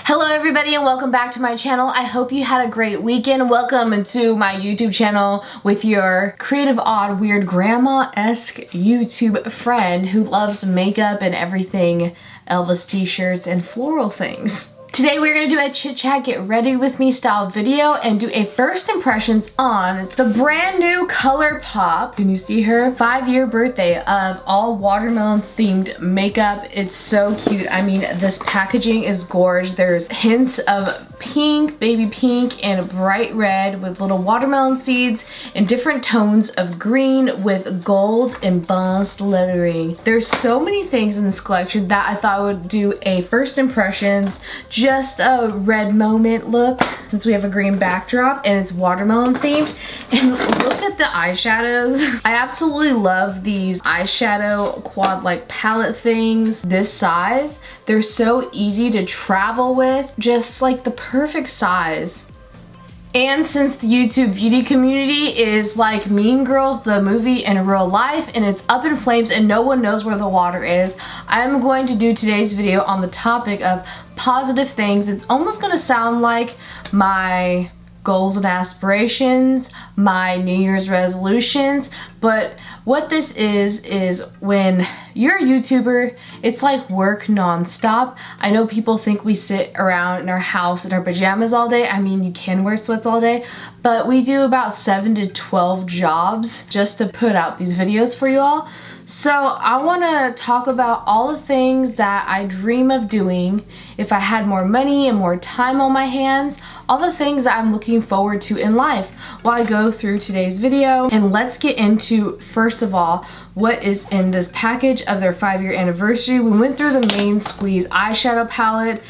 Hello everybody and welcome back to my channel. I hope you had a great weekend. Welcome to my YouTube channel with your creative, odd, weird, grandma-esque YouTube friend who loves makeup and everything Elvis t-shirts and floral things. Today we're going to do a chit chat, get ready with me style video and do a first impressions on the brand new Colourpop. Can you see her? 5-year birthday of all watermelon themed makeup. It's so cute. I mean, this packaging is gorgeous. There's hints of pink, baby pink, and bright red with little watermelon seeds and different tones of green with gold embossed lettering. There's so many things in this collection that I thought I would do a first impressions, just a red moment look since we have a green backdrop and it's watermelon themed. And look at the eyeshadows. I absolutely love these eyeshadow quad like palette things this size. They're so easy to travel with, just like the perfect size. And since the YouTube beauty community is like Mean Girls, the movie in real life, and it's up in flames and no one knows where the water is, I'm going to do today's video on the topic of positive things. It's almost going to sound like my goals and aspirations, my New Year's resolutions, but what this is when you're a YouTuber, it's like work non-stop. I know people think we sit around in our house in our pajamas all day. I mean, you can wear sweats all day, but we do about 7 to 12 jobs just to put out these videos for you all. So I want to talk about all the things that I dream of doing if I had more money and more time on my hands, all the things that I'm looking forward to in life while I go through today's video. And let's get into, first of all, what is in this package of their 5-year anniversary. We went through the main squeeze eyeshadow palette.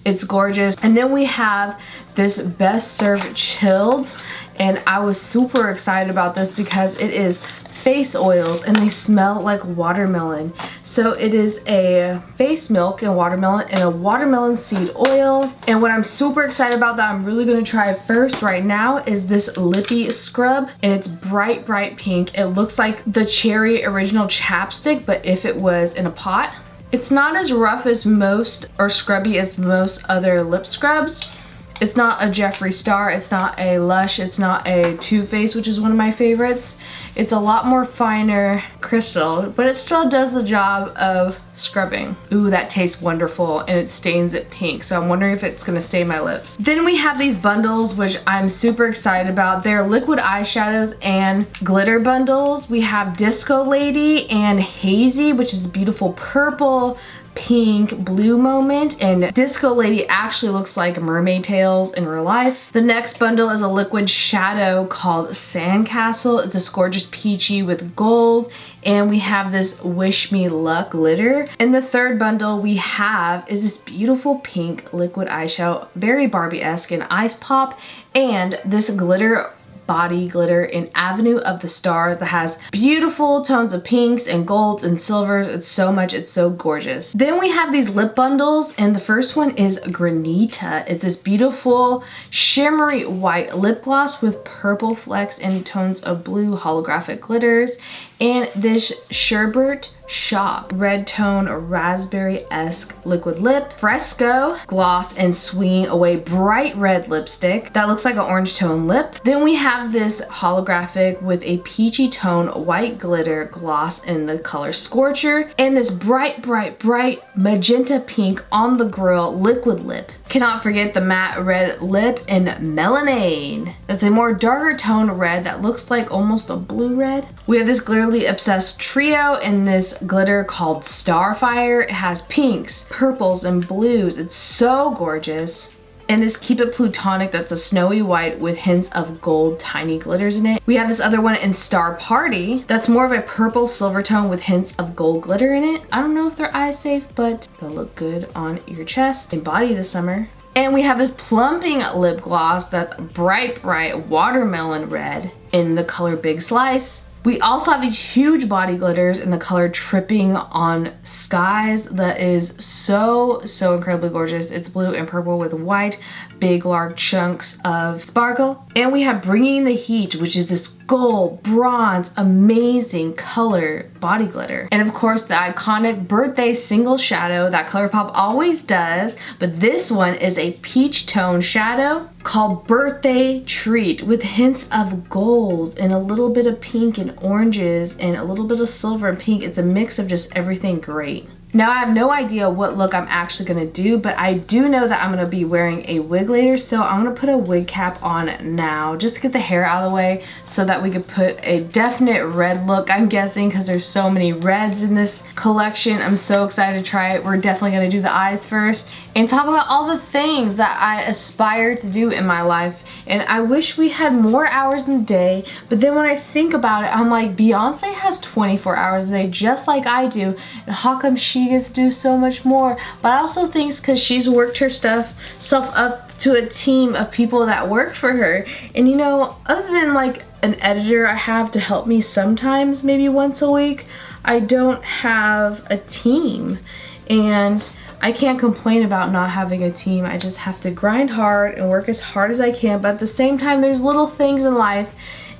It's gorgeous. And then we have this Best Served Chilled, and I was super excited about this because it is face oils and they smell like watermelon. So it is a face milk and watermelon and a watermelon seed oil. And what I'm super excited about that I'm really going to try first right now is this lippy scrub, and it's bright pink. It looks like the Cherry Original chapstick, but if it was in a pot. It's not as rough as most or scrubby as most other lip scrubs. It's not a Jeffree Star, it's not a Lush, it's not a Too Faced, which is one of my favorites. It's a lot more finer crystal, but it still does the job of scrubbing. Ooh, that tastes wonderful, and it stains it pink, so I'm wondering if it's gonna stain my lips. Then we have these bundles, which I'm super excited about. They're liquid eyeshadows and glitter bundles. We have Disco Lady and Hazy, which is a beautiful purple, pink, blue moment, and Disco Lady actually looks like mermaid tails in real life. The next bundle is a liquid shadow called Sandcastle. It's this gorgeous peachy with gold, and we have this Wish Me Luck glitter. And the third bundle we have is this beautiful pink liquid eyeshadow, very Barbie-esque and Ice Pop, and this glitter body glitter in Avenue of the Stars that has beautiful tones of pinks and golds and silvers. It's so gorgeous. Then we have these lip bundles, and the first one is Granita. It's this beautiful shimmery white lip gloss with purple flecks and tones of blue holographic glitters, and this Sherbet Shop red tone raspberry-esque liquid lip, Fresco gloss and Swinging Away bright red lipstick that looks like an orange tone lip. Then we have this holographic with a peachy tone white glitter gloss in the color Scorcher, and this bright magenta pink on the grill liquid lip. Cannot forget the matte red lip in Melanine. That's a more darker tone red that looks like almost a blue red. We have this Glitterly Obsessed trio in this glitter called Starfire. It has pinks, purples, and blues. It's so gorgeous. And this Keep It Plutonic that's a snowy white with hints of gold tiny glitters in it. We have this other one in Star Party that's more of a purple silver tone with hints of gold glitter in it. I don't know if they're eye safe, but they'll look good on your chest and body this summer. And we have this plumping lip gloss that's bright watermelon red in the color Big Slice. We also have these huge body glitters in the color Tripping on Skies that is so incredibly gorgeous. It's blue and purple with white, big large chunks of sparkle. And we have Bringing the Heat, which is this gold, bronze, amazing color body glitter. And of course the iconic birthday single shadow that Colourpop always does, but this one is a peach tone shadow called Birthday Treat with hints of gold and a little bit of pink and oranges and a little bit of silver and pink. It's a mix of just everything great. Now I have no idea what look I'm actually gonna do, but I do know that I'm gonna be wearing a wig later, so I'm gonna put a wig cap on now just to get the hair out of the way so that we could put a definite red look, I'm guessing, because there's so many reds in this collection. I'm so excited to try it. We're definitely gonna do the eyes first and talk about all the things that I aspire to do in my life. And I wish we had more hours in the day, but then when I think about it, I'm like, Beyonce has 24 hours a day just like I do, and how come she gets to do so much more? But I also think it's because she's worked her self up to a team of people that work for her. And you know, other than like an editor I have to help me sometimes, maybe once a week, I don't have a team. And I can't complain about not having a team. I just have to grind hard and work as hard as I can. But at the same time, there's little things in life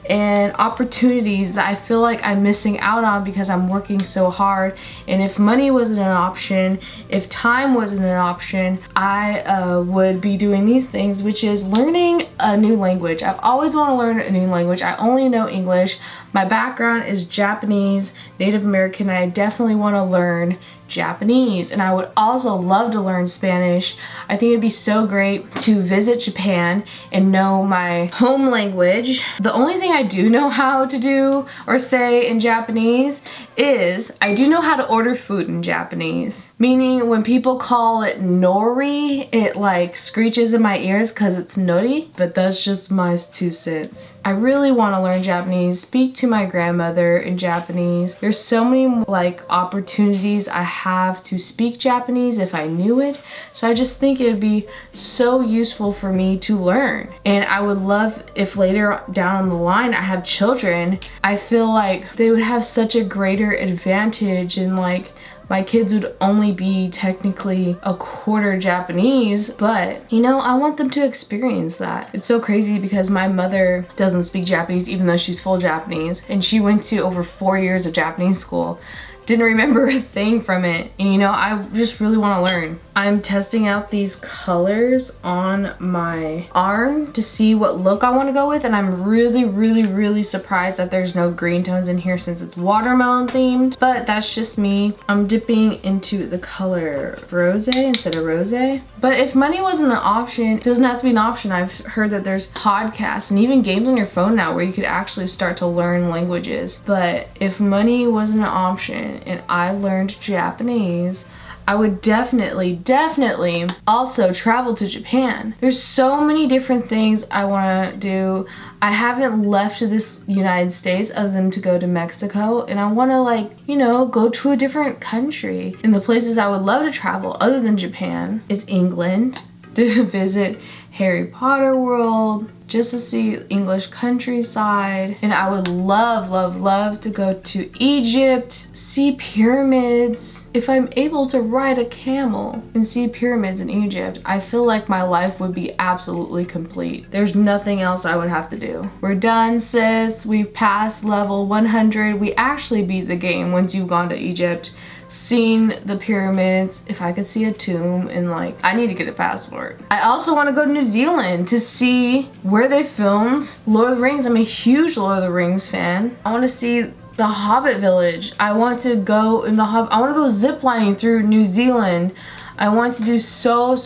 and opportunities that I feel like I'm missing out on because I'm working so hard. And if money wasn't an option, if time wasn't an option, I would be doing these things, which is learning a new language. I've always wanted to learn a new language. I only know English. My background is Japanese, Native American, and I definitely want to learn Japanese, and I would also love to learn Spanish. I think it'd be so great to visit Japan and know my home language. The only thing I do know how to do or say in Japanese is I do know how to order food in Japanese, meaning when people call it nori, it like screeches in my ears because it's nori, but that's just my 2 cents. I really want to learn Japanese, speak to my grandmother in Japanese. There's so many like opportunities I have to speak Japanese if I knew it. So I just think it would be so useful for me to learn. And I would love if later down the line I have children, I feel like they would have such a greater advantage, and like my kids would only be technically a quarter Japanese, but you know, I want them to experience that. It's so crazy because my mother doesn't speak Japanese even though she's full Japanese, and she went to over 4 years of Japanese school. Didn't remember a thing from it, and you know, I just really want to learn. I'm testing out these colors on my arm to see what look I want to go with, and I'm really surprised that there's no green tones in here since it's watermelon themed, but that's just me. I'm dipping into the color rose instead of rose. But if money wasn't an option, it doesn't have to be an option. I've heard that there's podcasts and even games on your phone now where you could actually start to learn languages. But if money wasn't an option and I learned Japanese, I would definitely also travel to Japan. There's so many different things I want to do. I haven't left this United States other than to go to Mexico, and I want to, like, you know, go to a different country. And the places I would love to travel other than Japan is England, to visit Harry Potter World, just to see English countryside. And I would love to go to Egypt, see pyramids. If I'm able to ride a camel and see pyramids in Egypt, I feel like my life would be absolutely complete. There's nothing else I would have to do. We're done, sis. We've passed level 100. We actually beat the game once you've gone to Egypt, seen the pyramids. If I could see a tomb, and like, I need to get a passport. I also want to go to New Zealand to see where they filmed Lord of the Rings. I'm a huge Lord of the Rings fan. I want to see the Hobbit village. I want to go in the I want to go ziplining through New Zealand. I want to do so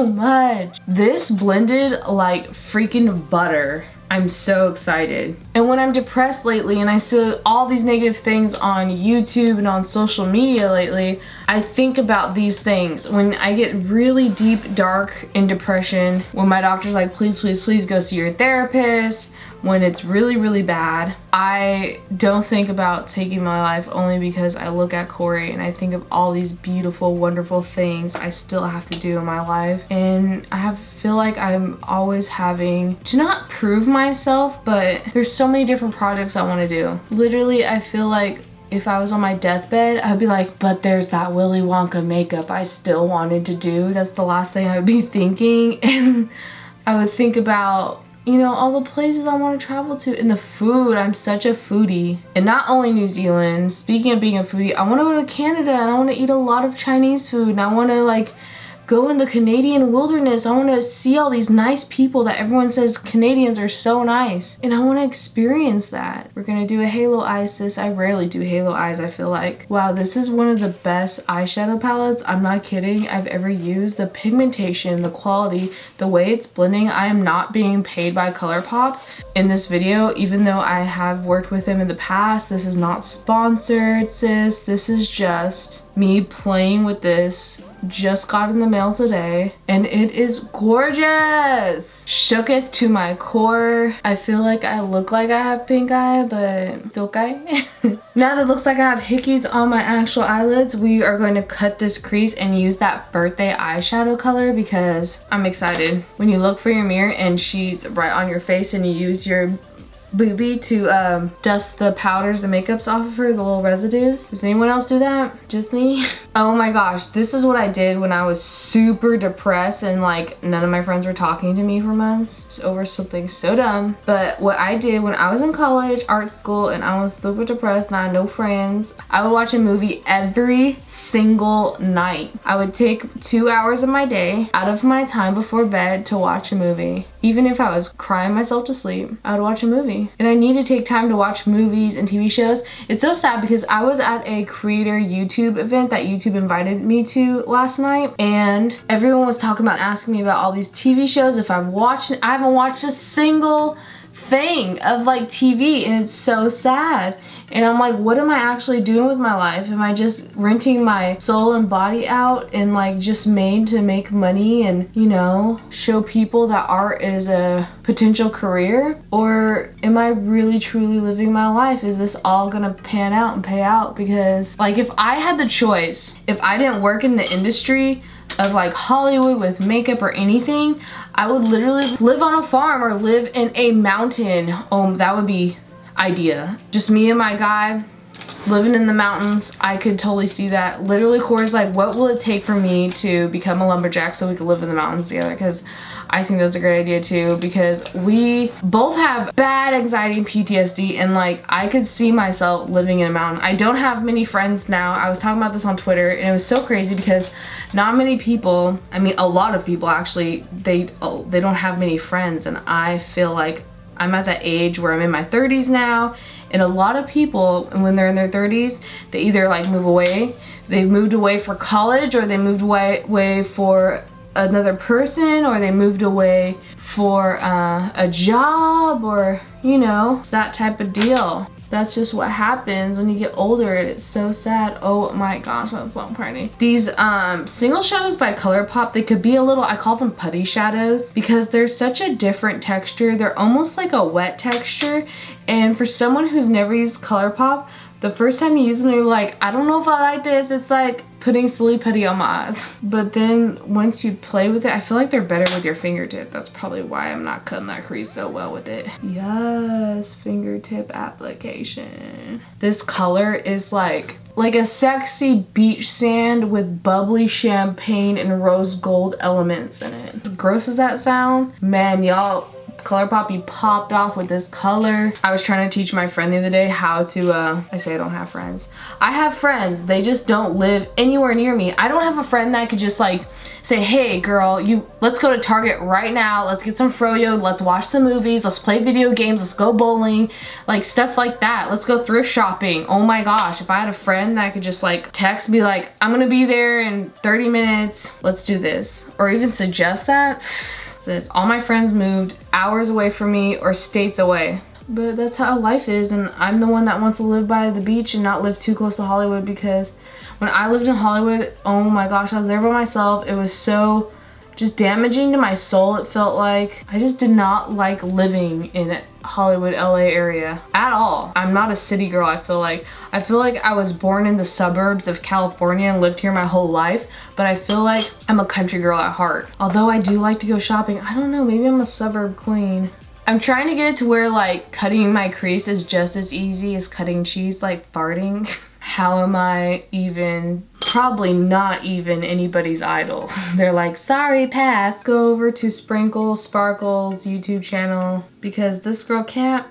much. This blended like freaking butter. I'm so excited. And when I'm depressed lately and I see all these negative things on YouTube and on social media lately, I think about these things. When I get really deep, dark in depression, when my doctor's like, please go see your therapist, when it's really bad, I don't think about taking my life only because I look at Corey and I think of all these beautiful, wonderful things I still have to do in my life. And I feel like I'm always having to not prove myself, but there's so many different projects I want to do. Literally, I feel like if I was on my deathbed, I'd be like, but there's that Willy Wonka makeup I still wanted to do. That's the last thing I would be thinking. And I would think about, you know, all the places I want to travel to. And the food, I'm such a foodie. And not only New Zealand, speaking of being a foodie, I want to go to Canada and I want to eat a lot of Chinese food. And I want to like go in the Canadian wilderness. I want to see all these nice people that everyone says Canadians are so nice. And I want to experience that. We're going to do a halo eye, sis. I rarely do halo eyes, I feel like. Wow, this is one of the best eyeshadow palettes, I'm not kidding, I've ever used. The pigmentation, the quality, the way it's blending. I am not being paid by Colourpop in this video, even though I have worked with them in the past. This is not sponsored, sis. This is just me playing with this. Just got in the mail today and it is gorgeous. Shooketh to my core. I feel like I look like I have pink eye, but it's okay. Now that it looks like I have hickeys on my actual eyelids, we are going to cut this crease and use that birthday eyeshadow color because I'm excited. When you look for your mirror and she's right on your face and you use your Booby to dust the powders and makeups off of her, the little residues. Does anyone else do that? Just me? Oh my gosh, this is what I did when I was super depressed and like none of my friends were talking to me for months over something so dumb. But what I did when I was in college, art school, and I was super depressed and I had no friends, I would watch a movie every single night. I would take 2 hours of my day out of my time before bed to watch a movie. Even if I was crying myself to sleep, I would watch a movie. And I need to take time to watch movies and TV shows. It's so sad because I was at a creator YouTube event that YouTube invited me to last night, and everyone was talking about asking me about all these TV shows if I've watched it. I haven't watched a single thing of like TV, and it's so sad. And I'm like, what am I actually doing with my life? Am I just renting my soul and body out and like just made to make money and, you know, show people that art is a potential career? Or am I really truly living my life? Is this all gonna pan out and pay out? Because like if I had the choice, if I didn't work in the industry of like Hollywood with makeup or anything, I would literally live on a farm or live in a mountain. That would be idea. Just me and my guy living in the mountains. I could totally see that. Literally, Corey's like, what will it take for me to become a lumberjack so we could live in the mountains together? Because I think that's a great idea too, because we both have bad anxiety and PTSD, and like I could see myself living in a mountain. I don't have many friends now. I was talking about this on Twitter and it was so crazy because not many people, I mean a lot of people actually, they don't have many friends, and I feel like I'm at that age where I'm in my 30s now, and a lot of people, when they're in their 30s, they either like move away, they've moved away for college, or they moved away for another person, or they moved away for a job, or you know, that type of deal. That's just what happens when you get older, and it's so sad. Oh my gosh, that's so pretty. These single shadows by Colourpop, they could be a little, I call them putty shadows because they're such a different texture. They're almost like a wet texture, and for someone who's never used Colourpop, the first time you use them, you're like, I don't know if I like this. It's like putting silly putty on my eyes. But then once you play with it, I feel like they're better with your fingertip. That's probably why I'm not cutting that crease so well with it. Yes, fingertip application. This color is like a sexy beach sand with bubbly champagne and rose gold elements in it. As gross as that sound, man, y'all, Colourpop, you popped off with this color. I was trying to teach my friend the other day how to, I say I don't have friends. I have friends, they just don't live anywhere near me. I don't have a friend that could just like say, hey girl, let's go to Target right now, let's get some froyo, let's watch some movies, let's play video games, let's go bowling, like stuff like that. Let's go thrift shopping. Oh my gosh, if I had a friend that could just like text me like, I'm gonna be there in 30 minutes, let's do this. Or even suggest that. All my friends moved hours away from me or states away. But that's how life is, and I'm the one that wants to live by the beach and not live too close to Hollywood, because when I lived in Hollywood, oh my gosh, I was there by myself. It was so just damaging to my soul. It felt like I just did not like living in Hollywood, LA area at all. I'm not a city girl. I feel like I was born in the suburbs of California and lived here my whole life, but I feel like I'm a country girl at heart. Although I do like to go shopping. I don't know, maybe I'm a suburb queen. I'm trying to get it to where like cutting my crease is just as easy as cutting cheese, like farting. How am I even probably not even anybody's idol. They're like, sorry, pass. Go over to Sprinkle Sparkle's YouTube channel because this girl can't.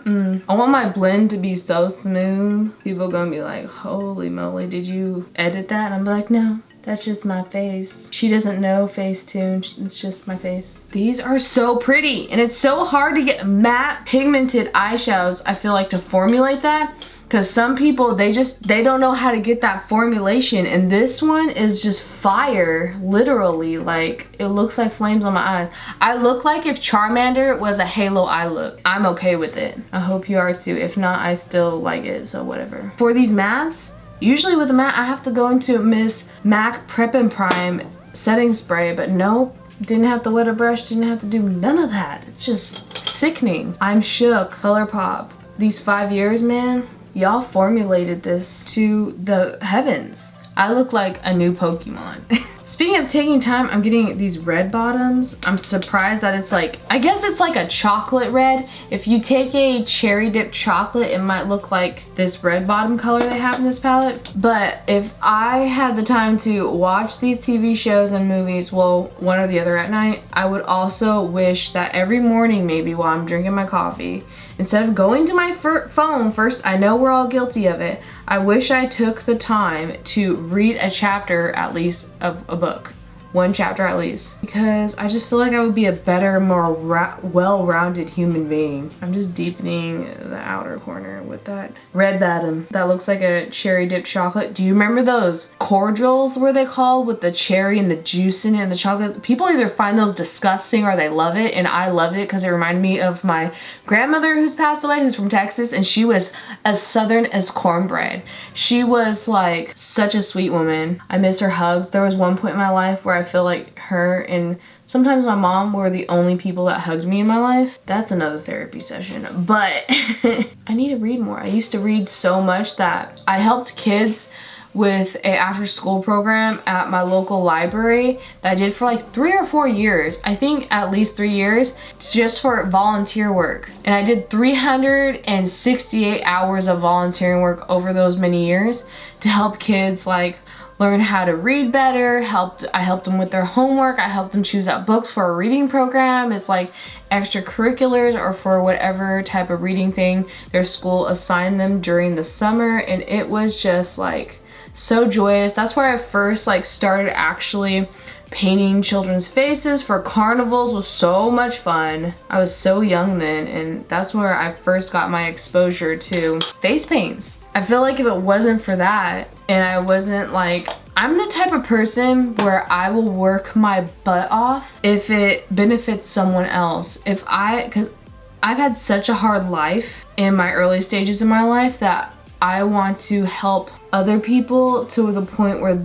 I want my blend to be so smooth. People gonna be like, holy moly, did you edit that? And I'm like, no, that's just my face. She doesn't know Facetune, it's just my face. These are so pretty, and it's so hard to get matte pigmented eyeshadows, I feel like, to formulate that. Because some people, they don't know how to get that formulation, and this one is just fire, literally. Like, it looks like flames on my eyes. I look like if Charmander was a Halo eye look. I'm okay with it. I hope you are too. If not, I still like it, so whatever. For these mattes, usually with a matte, I have to go into Miss MAC Prep and Prime setting spray, but no, didn't have to wet a brush, didn't have to do none of that. It's just sickening. I'm shook. Colourpop. These 5 years, man. Y'all formulated this to the heavens. I look like a new Pokemon. Speaking of taking time, I'm getting these red bottoms. I'm surprised that it's like, I guess it's like a chocolate red. If you take a cherry dipped chocolate, it might look like this red bottom color they have in this palette. But if I had the time to watch these TV shows and movies, well, one or the other at night, I would also wish that every morning, maybe while I'm drinking my coffee, instead of going to my phone first, I know we're all guilty of it, I wish I took the time to read a chapter at least of a book. One chapter at least. Because I just feel like I would be a better, more well-rounded human being. I'm just deepening the outer corner with that red bottom. That looks like a cherry dipped chocolate. Do you remember those cordials, were they called, with the cherry and the juice in it and the chocolate? People either find those disgusting or they love it, and I loved it because it reminded me of my grandmother who's passed away, who's from Texas, and she was as southern as cornbread. She was like such a sweet woman. I miss her hugs. There was one point in my life where I feel like her and sometimes my mom were the only people that hugged me in my life. That's another therapy session, but I need to read more. I used to read so much that I helped kids with a after school program at my local library that I did for like 3 or 4 years. I think at least 3 years, just for volunteer work. And I did 368 hours of volunteering work over those many years to help kids like learn how to read better. I helped them with their homework. I helped them choose out books for a reading program. It's like extracurriculars or for whatever type of reading thing their school assigned them during the summer. And it was just like so joyous. That's where I first like started actually painting children's faces for carnivals. Was so much fun. I was so young then, and that's where I first got my exposure to face paints. I feel like if it wasn't for that, and I wasn't like, I'm the type of person where I will work my butt off if it benefits someone else. Because I've had such a hard life in my early stages of my life that I want to help other people to the point where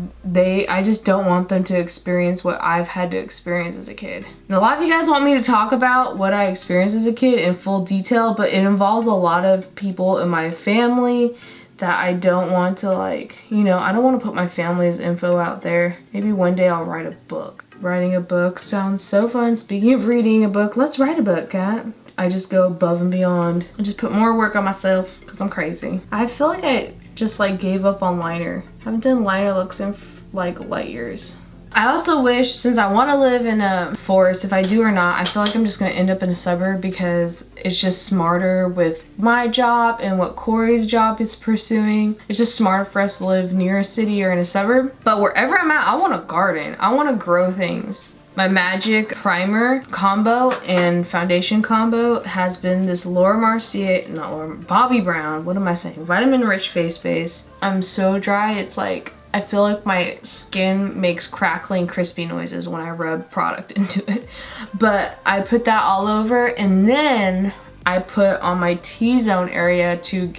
I just don't want them to experience what I've had to experience as a kid. And a lot of you guys want me to talk about what I experienced as a kid in full detail, but it involves a lot of people in my family that I don't want to, like, you know, I don't want to put my family's info out there. Maybe one day I'll write a book. Writing a book sounds so fun. Speaking of reading a book, let's write a book, Kat. I just go above and beyond. I just put more work on myself because I'm crazy. I feel like I just like gave up on liner. I haven't done liner looks in like light years. I also wish, since I want to live in a forest, if I do or not, I feel like I'm just going to end up in a suburb because it's just smarter with my job and what Corey's job is pursuing. It's just smarter for us to live near a city or in a suburb. But wherever I'm at, I want a garden. I want to grow things. My magic primer combo and foundation combo has been this Bobbi Brown, what am I saying? Vitamin Rich Face Base. I'm so dry, it's like, I feel like my skin makes crackling, crispy noises when I rub product into it. But I put that all over, and then I put on my T-zone area to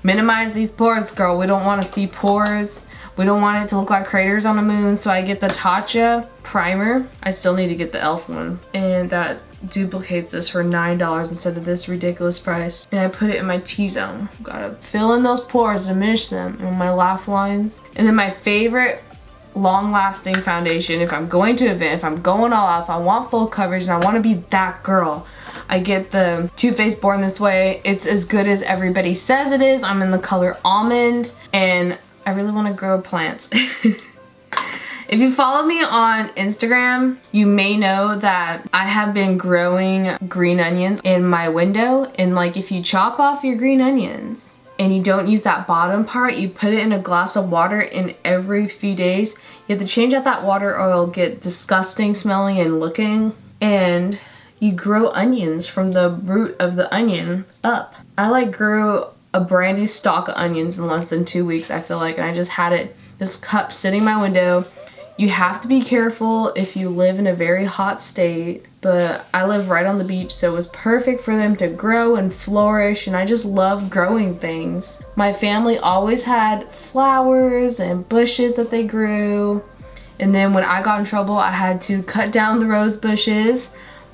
minimize these pores, girl. We don't want to see pores. We don't want it to look like craters on the moon. So I get the Tatcha primer. I still need to get the e.l.f. one. And that duplicates this for $9 instead of this ridiculous price. And I put it in my T-zone. Gotta fill in those pores, diminish them, and my laugh lines. And then my favorite long-lasting foundation, if I'm going to an event, if I'm going all out, if I want full coverage and I want to be that girl, I get the Too Faced Born This Way. It's as good as everybody says it is. I'm in the color Almond, and I really want to grow plants. If you follow me on Instagram, you may know that I have been growing green onions in my window. And like if you chop off your green onions and you don't use that bottom part, you put it in a glass of water, and every few days you have to change out that water or it'll get disgusting smelling and looking. And you grow onions from the root of the onion up. I like grew a brand new stalk of onions in less than 2 weeks, I feel like, and I just had it, this cup sitting in my window. You have to be careful if you live in a very hot state, but I live right on the beach, so it was perfect for them to grow and flourish, and I just love growing things. My family always had flowers and bushes that they grew, and then when I got in trouble, I had to cut down the rose bushes.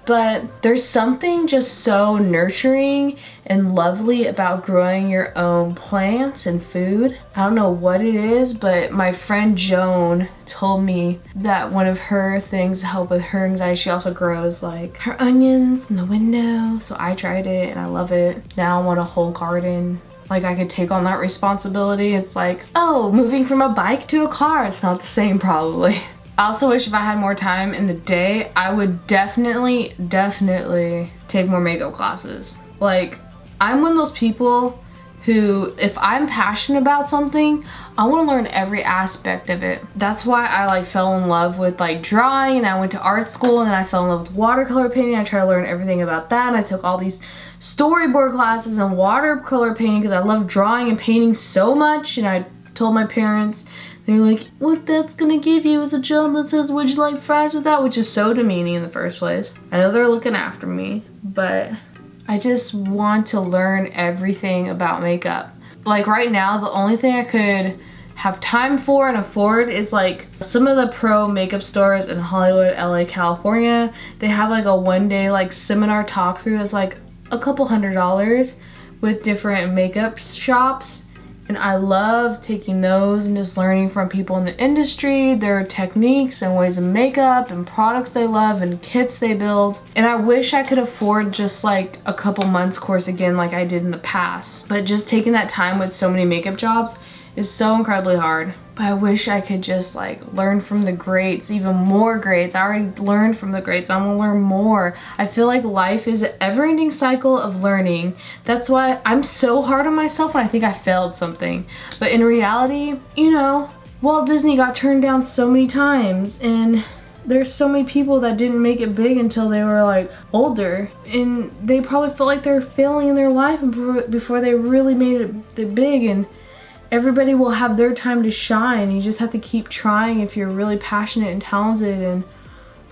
But there's something just so nurturing and lovely about growing your own plants and food. I don't know what it is, but my friend Joan told me that one of her things to help with her anxiety, she also grows like her onions in the window. So I tried it and I love it. Now I want a whole garden. Like I could take on that responsibility. It's like, oh, moving from a bike to a car. It's not the same probably. I also wish if I had more time in the day, I would definitely take more makeup classes. Like, I'm one of those people who, if I'm passionate about something, I want to learn every aspect of it. That's why I like fell in love with like drawing, and I went to art school, and then I fell in love with watercolor painting. I tried to learn everything about that, and I took all these storyboard classes and watercolor painting because I love drawing and painting so much. And I told my parents, they're like, what that's gonna give you is a job that says, would you like fries with that? Which is so demeaning in the first place. I know they're looking after me, but I just want to learn everything about makeup. Like right now, the only thing I could have time for and afford is like some of the pro makeup stores in Hollywood, LA, California. They have like a one-day like seminar talk through that's like a couple $100 with different makeup shops. And I love taking those and just learning from people in the industry, their techniques and ways of makeup and products they love and kits they build. And I wish I could afford just like a couple months course again like I did in the past. But just taking that time with so many makeup jobs is so incredibly hard. But I wish I could just like learn from the greats, even more greats. I already learned from the greats. I want to learn more. I feel like life is an ever-ending cycle of learning. That's why I'm so hard on myself when I think I failed something. But in reality, you know, Walt Disney got turned down so many times, and there's so many people that didn't make it big until they were like older, and they probably felt like they were failing in their life before they really made it big. And everybody will have their time to shine. You just have to keep trying if you're really passionate and talented. And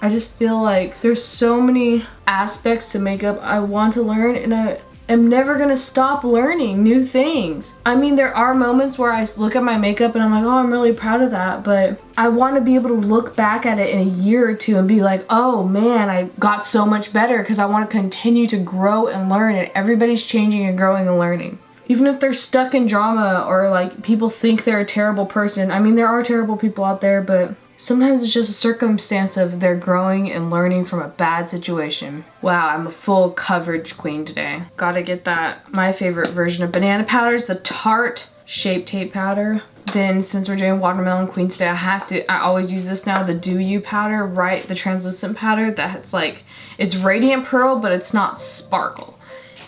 I just feel like there's so many aspects to makeup I want to learn, and I am never gonna stop learning new things. I mean, there are moments where I look at my makeup and I'm like, oh, I'm really proud of that, but I want to be able to look back at it in a year or two and be like, oh man, I got so much better, because I want to continue to grow and learn, and everybody's changing and growing and learning. Even if they're stuck in drama or like people think they're a terrible person. I mean, there are terrible people out there, but sometimes it's just a circumstance of they're growing and learning from a bad situation. Wow, I'm a full coverage queen today. Gotta get that. My favorite version of banana powder is the Tarte Shape Tape powder. Then since we're doing watermelon queen today, I always use this now, the Do You powder, right? The translucent powder that's like, it's radiant pearl, but it's not sparkle.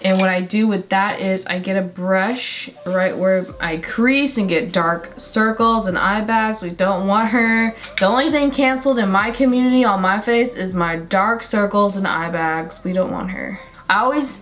And what I do with that is I get a brush right where I crease and get dark circles and eye bags. We don't want her. The only thing canceled in my community on my face is my dark circles and eye bags. We don't want her. I always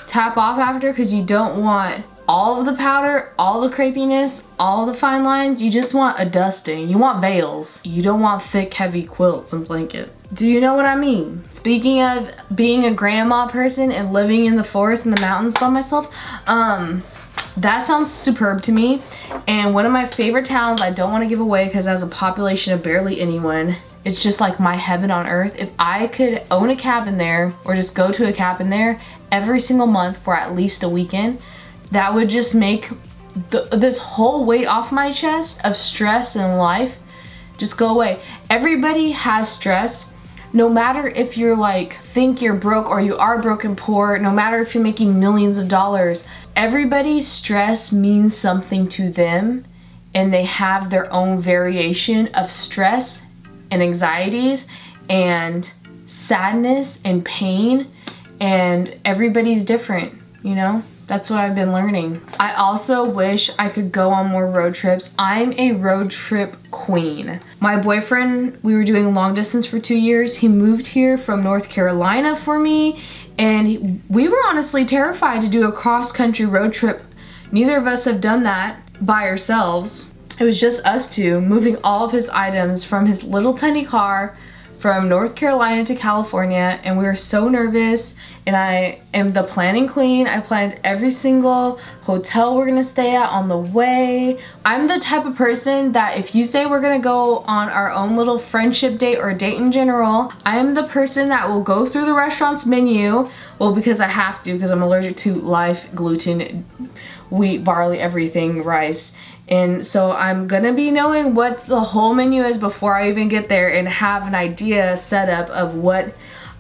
tap off after, because you don't want all of the powder, all the crepiness, all the fine lines. You just want a dusting. You want veils. You don't want thick, heavy quilts and blankets. Do you know what I mean? Speaking of being a grandma person and living in the forest and the mountains by myself, that sounds superb to me. And one of my favorite towns I don't want to give away because it has a population of barely anyone. It's just like my heaven on earth. If I could own a cabin there, or just go to a cabin there every single month for at least a weekend, that would just make this whole weight off my chest of stress in life just go away. Everybody has stress. No matter if you're like, think you're broke or you are broke and poor, no matter if you're making millions of dollars, everybody's stress means something to them, and they have their own variation of stress and anxieties and sadness and pain, and everybody's different, you know? That's what I've been learning. I also wish I could go on more road trips. I'm a road trip queen. My boyfriend, we were doing long distance for 2 years. He moved here from North Carolina for me, and we were honestly terrified to do a cross-country road trip. Neither of us have done that by ourselves. It was just us two moving all of his items from his little tiny car from North Carolina to California, and we were so nervous, and I am the planning queen. I planned every single hotel we're gonna stay at on the way. I'm the type of person that if you say we're gonna go on our own little friendship date or date in general, I am the person that will go through the restaurant's menu, well, because I have to, because I'm allergic to live gluten, wheat, barley, everything, rice. And so I'm gonna be knowing what the whole menu is before I even get there and have an idea set up of what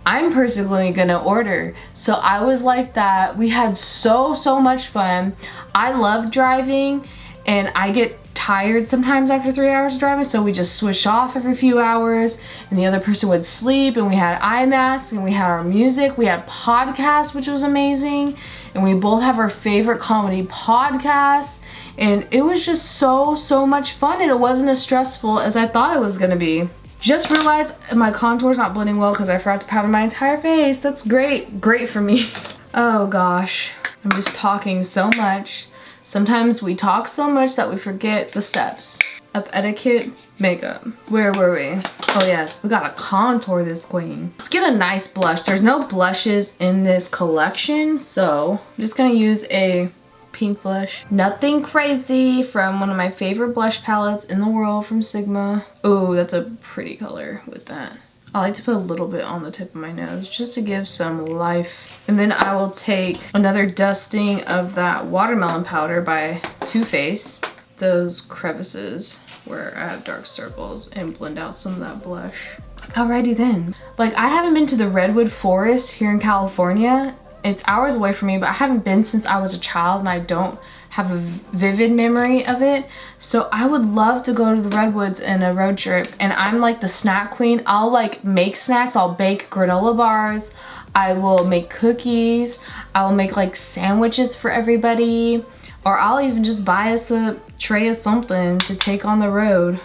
I'm personally gonna order. So I was like that. We had so much fun. I love driving, and I get tired sometimes after 3 hours of driving, so we just switch off every few hours, and the other person would sleep, and we had eye masks, and we had our music, we had podcasts, which was amazing, and we both have our favorite comedy podcasts, and it was just so much fun, and it wasn't as stressful as I thought it was gonna be. Just realized my contour's not blending well because I forgot to powder my entire face. That's great for me. Oh gosh, I'm just talking so much. Sometimes we talk so much that we forget the steps of etiquette makeup. Where were we? Oh yes, we gotta contour this queen. Let's get a nice blush. There's no blushes in this collection, so I'm just gonna use a pink blush. Nothing crazy, from one of my favorite blush palettes in the world from Sigma. Oh, that's a pretty color with that. I like to put a little bit on the tip of my nose just to give some life. And then I will take another dusting of that watermelon powder by Too Faced, those crevices where I have dark circles, and blend out some of that blush. Alrighty then. Like, I haven't been to the redwood forest here in California. It's hours away from me, but I haven't been since I was a child, and I don't have a vivid memory of it. So I would love to go to the redwoods in a road trip, and I'm like the snack queen. I'll like make snacks. I'll bake granola bars. I will make cookies. I will make like sandwiches for everybody, or I'll even just buy us a tray of something to take on the road.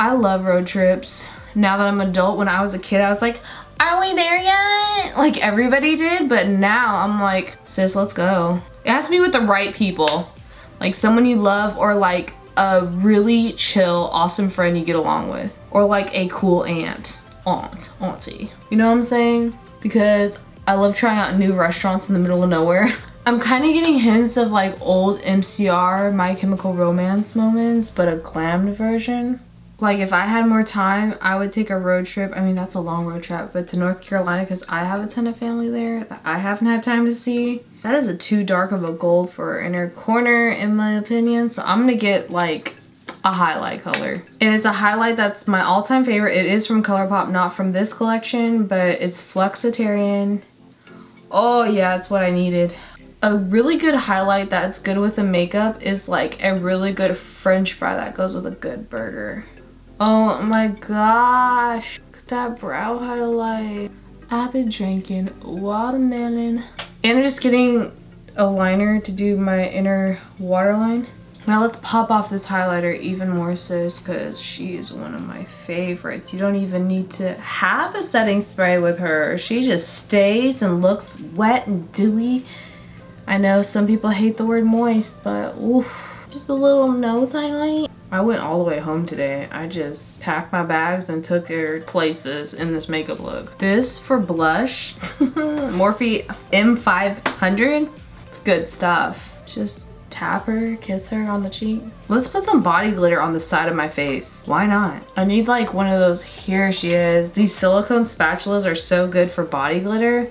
I love road trips. Now that I'm an adult, when I was a kid, I was like, are we there yet? Like everybody did, but now I'm like, sis, let's go. It has to be with the right people. Like someone you love, or like a really chill, awesome friend you get along with. Or like a cool auntie. You know what I'm saying? Because I love trying out new restaurants in the middle of nowhere. I'm kind of getting hints of like old MCR, My Chemical Romance moments, but a glammed version. Like if I had more time, I would take a road trip. I mean, that's a long road trip, but to North Carolina, because I have a ton of family there that I haven't had time to see. That is a too dark of a gold for inner corner, in my opinion. So I'm gonna get like a highlight color. And it's a highlight that's my all-time favorite. It is from Colourpop, not from this collection, but it's Flexitarian. Oh yeah, it's what I needed. A really good highlight that's good with the makeup is like a really good French fry that goes with a good burger. Oh my gosh, look at that brow highlight. I've been drinking watermelon. And I'm just getting a liner to do my inner waterline. Now let's pop off this highlighter even more, sis, because she's one of my favorites. You don't even need to have a setting spray with her. She just stays and looks wet and dewy. I know some people hate the word moist, but oof, just a little nose highlight. I went all the way home today. I just packed my bags and took her places in this makeup look. This for blush, Morphe M500. It's good stuff. Just tap her, kiss her on the cheek. Let's put some body glitter on the side of my face. Why not? I need like one of those. Here she is. These silicone spatulas are so good for body glitter.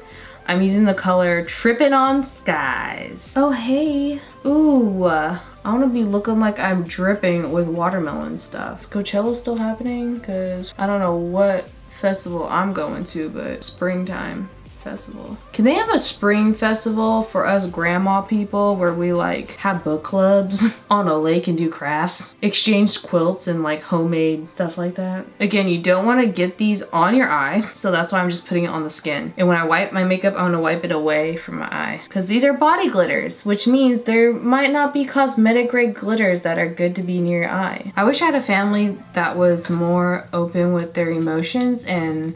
I'm using the color Trippin' on Skies. Oh, hey. Ooh, I want to be looking like I'm dripping with watermelon stuff. Is Coachella still happening? Because I don't know what festival I'm going to, but springtime festival. Can they have a spring festival for us grandma people where we like have book clubs on a lake and do crafts? Exchange quilts and like homemade stuff like that. Again, you don't want to get these on your eye, so that's why I'm just putting it on the skin. And when I wipe my makeup, I want to wipe it away from my eye. Because these are body glitters, which means there might not be cosmetic grade glitters that are good to be near your eye. I wish I had a family that was more open with their emotions and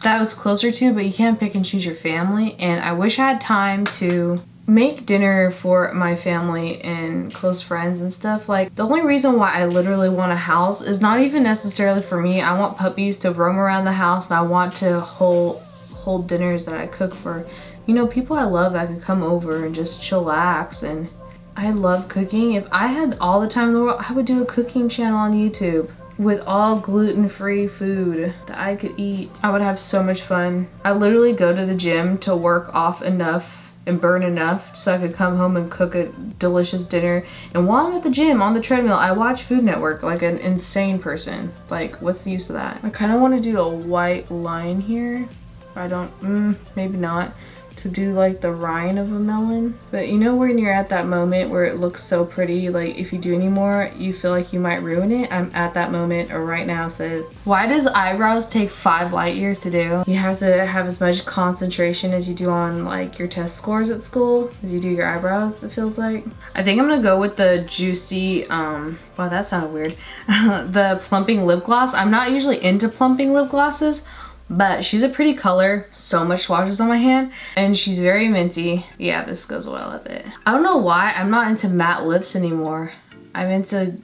that was closer to, but you can't pick and choose your family. And I wish I had time to make dinner for my family and close friends and stuff. Like, the only reason why I literally want a house is not even necessarily for me. I want puppies to roam around the house and I want to hold dinners that I cook for, you know, people I love that could come over and just chillax. And I love cooking. If I had all the time in the world, I would do a cooking channel on YouTube with all gluten-free food that I could eat. I would have so much fun. I literally go to the gym to work off enough and burn enough so I could come home and cook a delicious dinner. And while I'm at the gym on the treadmill, I watch Food Network like an insane person. Like, what's the use of that? I kind of want to do a white line here. I don't, maybe not. To do like the rind of a melon. But you know when you're at that moment where it looks so pretty, like if you do any more, you feel like you might ruin it? I'm at that moment or right now, sis. Why does eyebrows take 5 light years to do? You have to have as much concentration as you do on like your test scores at school as you do your eyebrows, it feels like. I think I'm gonna go with the juicy, wow, that sounded weird. The plumping lip gloss. I'm not usually into plumping lip glosses, but she's a pretty color, so much swatches on my hand, and she's very minty. Yeah, this goes well with it. I don't know why I'm not into matte lips anymore. I'm into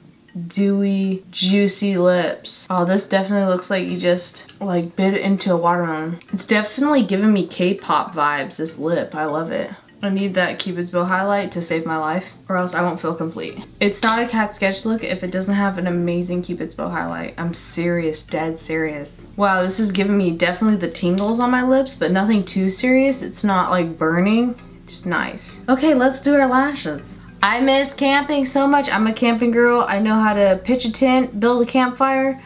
dewy, juicy lips. Oh, this definitely looks like you just like bit into a watermelon. It's definitely giving me K-pop vibes, this lip. I love it. I need that Cupid's bow highlight to save my life, or else I won't feel complete. It's not a cat sketch look if it doesn't have an amazing Cupid's bow highlight. I'm serious, dead serious. Wow, this is giving me definitely the tingles on my lips, but nothing too serious. It's not like burning, it's nice. Okay, let's do our lashes. I miss camping so much. I'm a camping girl. I know how to pitch a tent, build a campfire,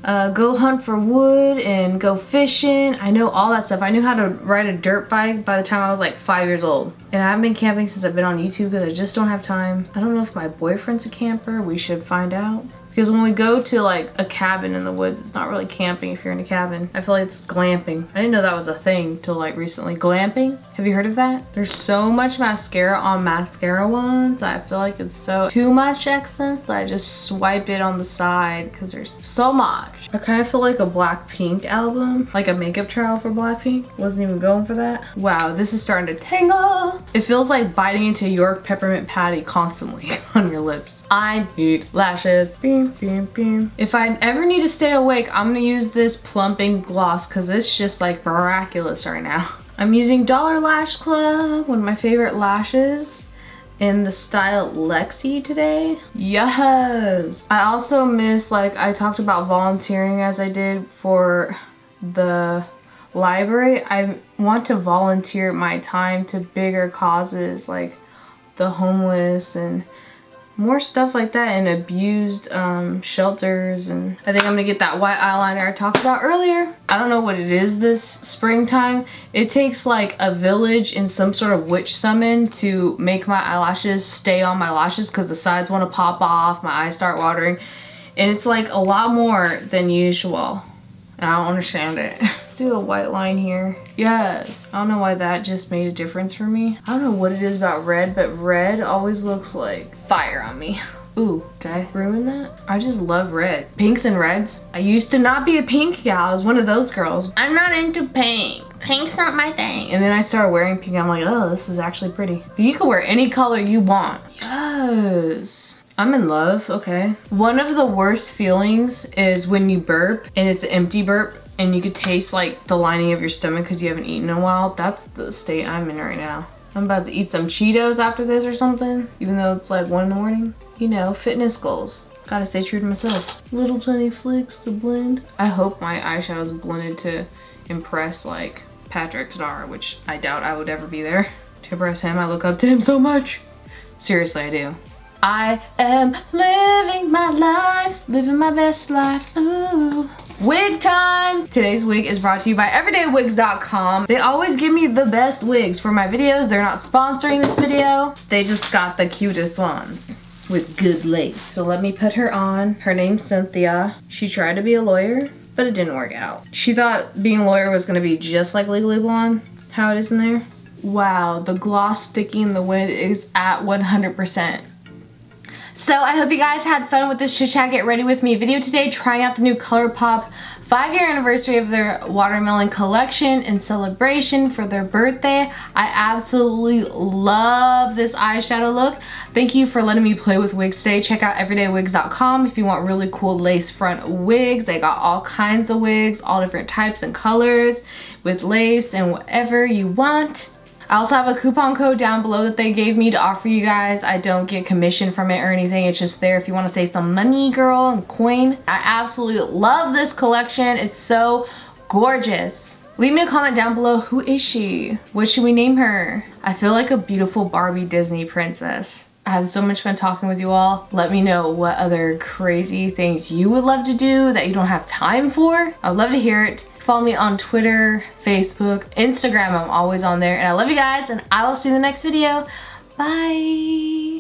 go hunt for wood and go fishing. I know all that stuff. I knew how to ride a dirt bike by the time I was like 5 years old. And I've been camping since I've been on YouTube because I just don't have time. I don't know if my boyfriend's a camper. We should find out. Because when we go to like a cabin in the woods, it's not really camping if you're in a cabin. I feel like it's glamping. I didn't know that was a thing till like recently. Glamping? Have you heard of that? There's so much mascara on mascara wands. I feel like it's so too much excess that I just swipe it on the side because there's so much. I kind of feel like a Blackpink album, like a makeup trial for Blackpink. Wasn't even going for that. Wow, this is starting to tingle. It feels like biting into York peppermint patty constantly on your lips. I need lashes. Beam, beam, beam. If I ever need to stay awake, I'm gonna use this plumping gloss because it's just like miraculous right now. I'm using Dollar Lash Club, one of my favorite lashes, in the style Lexi today. Yes! I also miss, like I talked about volunteering as I did for the library. I want to volunteer my time to bigger causes like the homeless and more stuff like that, and abused shelters. And I think I'm gonna get that white eyeliner I talked about earlier. I don't know what it is this springtime. It takes like a village and some sort of witch summon to make my eyelashes stay on my lashes because the sides want to pop off, my eyes start watering, and it's like a lot more than usual. And I don't understand it. Let's do a white line here. Yes. I don't know why that just made a difference for me. I don't know what it is about red, but red always looks like fire on me. Ooh, did I ruin that? I just love red. Pinks and reds. I used to not be a pink gal. I was one of those girls. I'm not into pink. Pink's not my thing. And then I started wearing pink. I'm like, oh, this is actually pretty. But you can wear any color you want. Yes. I'm in love, okay. One of the worst feelings is when you burp and it's an empty burp and you could taste like the lining of your stomach because you haven't eaten in a while. That's the state I'm in right now. I'm about to eat some Cheetos after this or something, even though it's like 1 in the morning. You know, fitness goals. Gotta stay true to myself. Little tiny flicks to blend. I hope my eyeshadow is blended to impress like Patrick Star, which I doubt I would ever be there. To impress him, I look up to him so much. Seriously, I do. I am living my life, living my best life, ooh. Wig time! Today's wig is brought to you by everydaywigs.com. They always give me the best wigs for my videos. They're not sponsoring this video. They just got the cutest ones with good lace. So let me put her on. Her name's Cynthia. She tried to be a lawyer, but it didn't work out. She thought being a lawyer was gonna be just like Legally Blonde, how it is in there. Wow, the gloss sticking in the wig is at 100%. So I hope you guys had fun with this chit chat get ready with me video today, trying out the new Colourpop 5-year anniversary of their watermelon collection in celebration for their birthday. I absolutely love this eyeshadow look. Thank you for letting me play with wigs today. Check out everydaywigs.com if you want really cool lace front wigs. They got all kinds of wigs, all different types and colors with lace and whatever you want. I also have a coupon code down below that they gave me to offer you guys. I don't get commission from it or anything. It's just there if you want to save some money, girl, and coin. I absolutely love this collection. It's so gorgeous. Leave me a comment down below. Who is she? What should we name her? I feel like a beautiful Barbie Disney princess. I have so much fun talking with you all. Let me know what other crazy things you would love to do that you don't have time for. I'd love to hear it. Follow me on Twitter, Facebook, Instagram. I'm always on there. And I love you guys, and I will see you in the next video. Bye.